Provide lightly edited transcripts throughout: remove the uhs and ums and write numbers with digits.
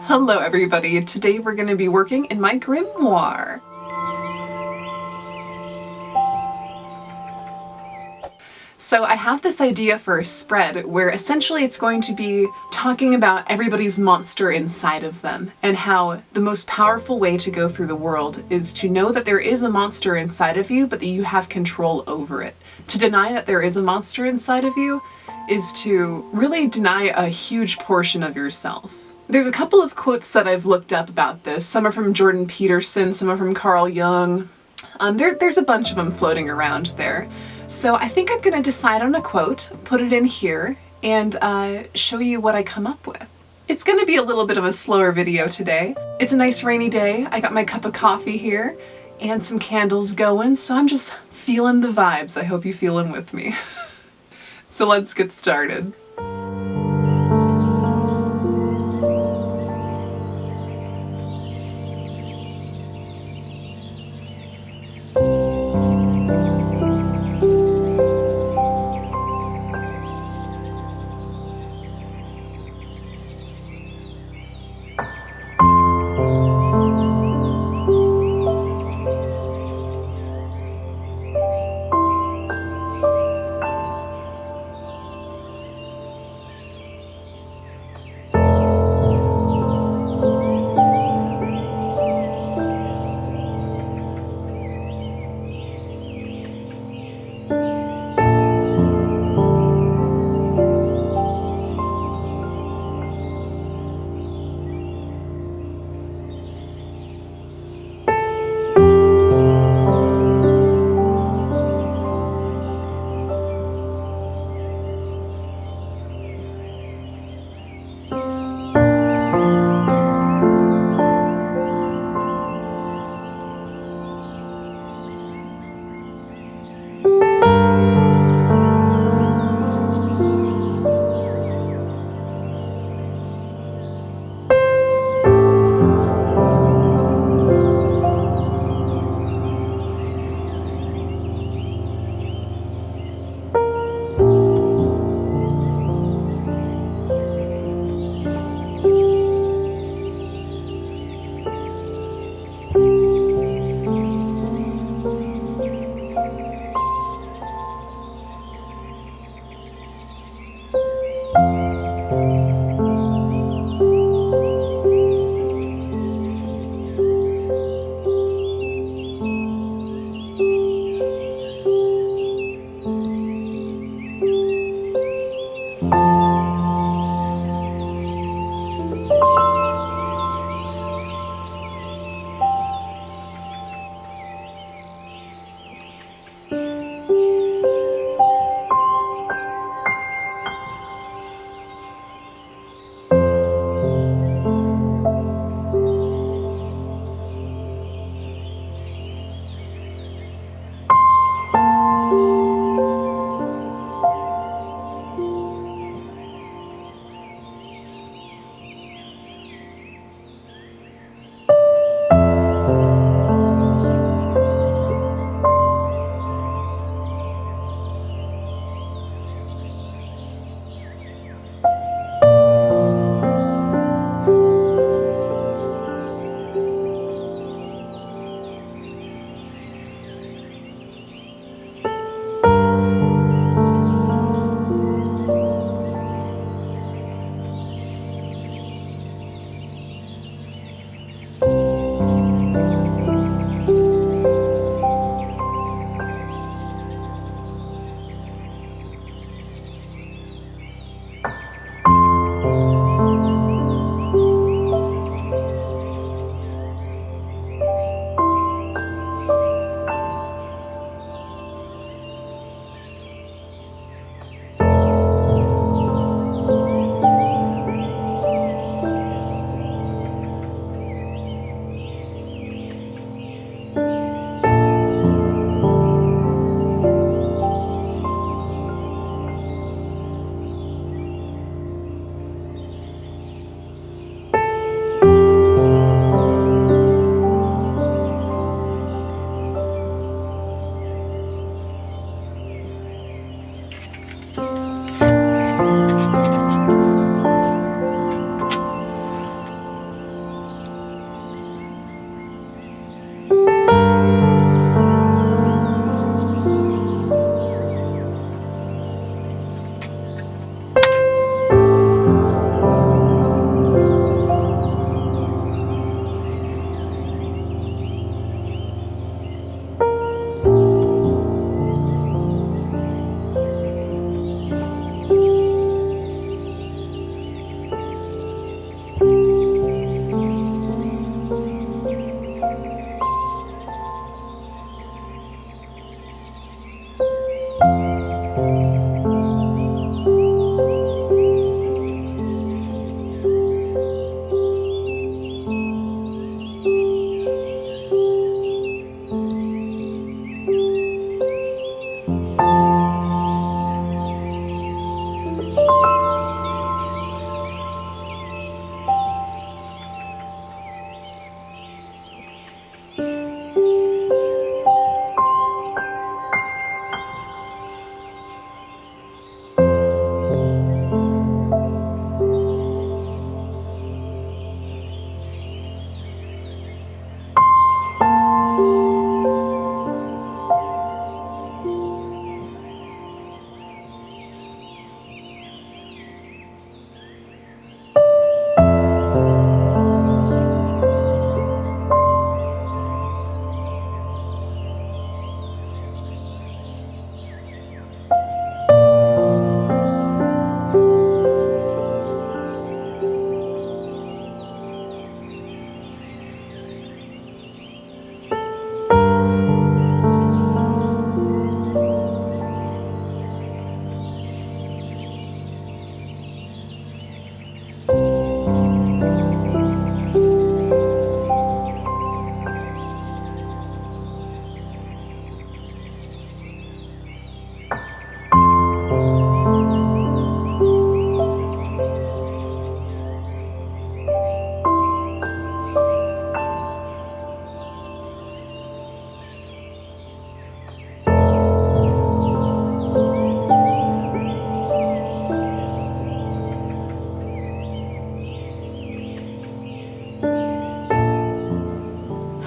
Hello everybody, today we're going to be working in my grimoire. So I have this idea for a spread where essentially it's going to be talking about everybody's monster inside of them and how the most powerful way to go through the world is to know that there is a monster inside of you but that you have control over it. To deny that there is a monster inside of you is to really deny a huge portion of yourself. There's a couple of quotes that I've looked up about this. Some are from Jordan Peterson, some are from Carl Jung. There's a bunch of them floating around there. So I think I'm going to decide on a quote, put it in here, and show you what I come up with. It's going to be a little bit of a slower video today. It's a nice rainy day. I got my cup of coffee here and some candles going, so I'm just feeling the vibes. I hope you feel them with me. So let's get started.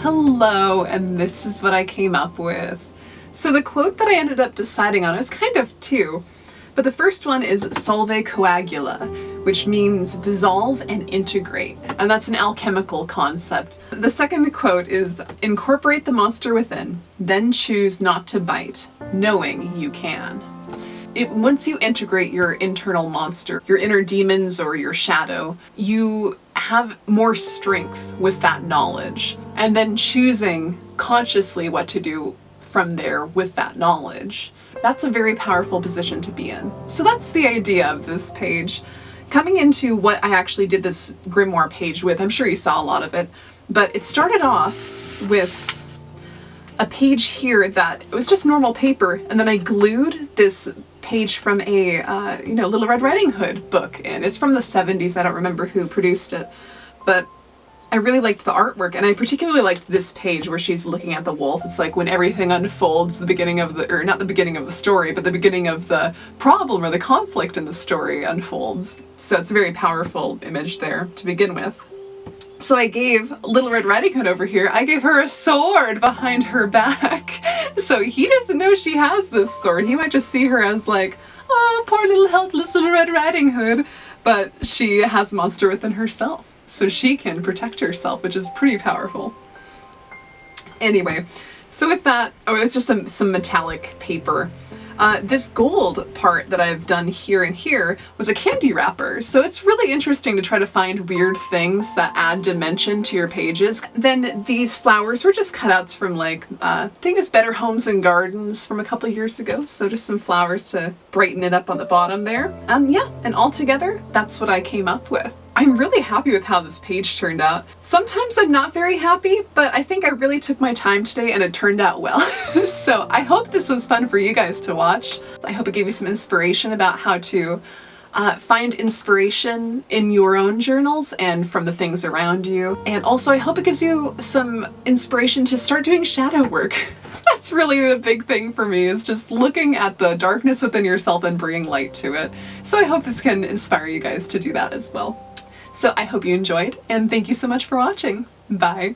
hello, and this is what I came up with. So the quote that I ended up deciding on is kind of two, but the first one is solve coagula, which means dissolve and integrate, and that's an alchemical concept. The second quote is incorporate the monster within, then choose not to bite, knowing you can. Once you integrate your internal monster, your inner demons or your shadow, you have more strength with that knowledge, and then choosing consciously what to do from there with that knowledge. That's a very powerful position to be in. So that's the idea of this page. Coming into what I actually did this grimoire page with, I'm sure you saw a lot of it, but it started off with a page here that it was just normal paper, and then I glued this page from a Little Red Riding Hood book, and it's from the 70s. I don't remember who produced it, but I really liked the artwork, and I particularly liked this page where she's looking at the wolf. It's like when everything unfolds, the beginning of the, or not the beginning of the story, but the beginning of the problem or the conflict in the story unfolds. So it's a very powerful image there to begin with. So I gave Little Red Riding Hood over here, I gave her a sword behind her back. So he doesn't know she has this sword. He might just see her as like, oh, poor little helpless Little Red Riding Hood. But she has a monster within herself, so she can protect herself, which is pretty powerful. Anyway, so with that, oh, it was just some metallic paper. This gold part that I've done here and here was a candy wrapper, so it's really interesting to try to find weird things that add dimension to your pages. Then these flowers were just cutouts from like, I think it's Better Homes and Gardens from a couple years ago, so just some flowers to brighten it up on the bottom there. Yeah, and altogether, that's what I came up with. I'm really happy with how this page turned out. Sometimes I'm not very happy, but I think I really took my time today and it turned out well. So I hope this was fun for you guys to watch. I hope it gave you some inspiration about how to find inspiration in your own journals and from the things around you. And also I hope it gives you some inspiration to start doing shadow work. That's really a big thing for me, is just looking at the darkness within yourself and bringing light to it. So I hope this can inspire you guys to do that as well. So I hope you enjoyed, and thank you so much for watching. Bye!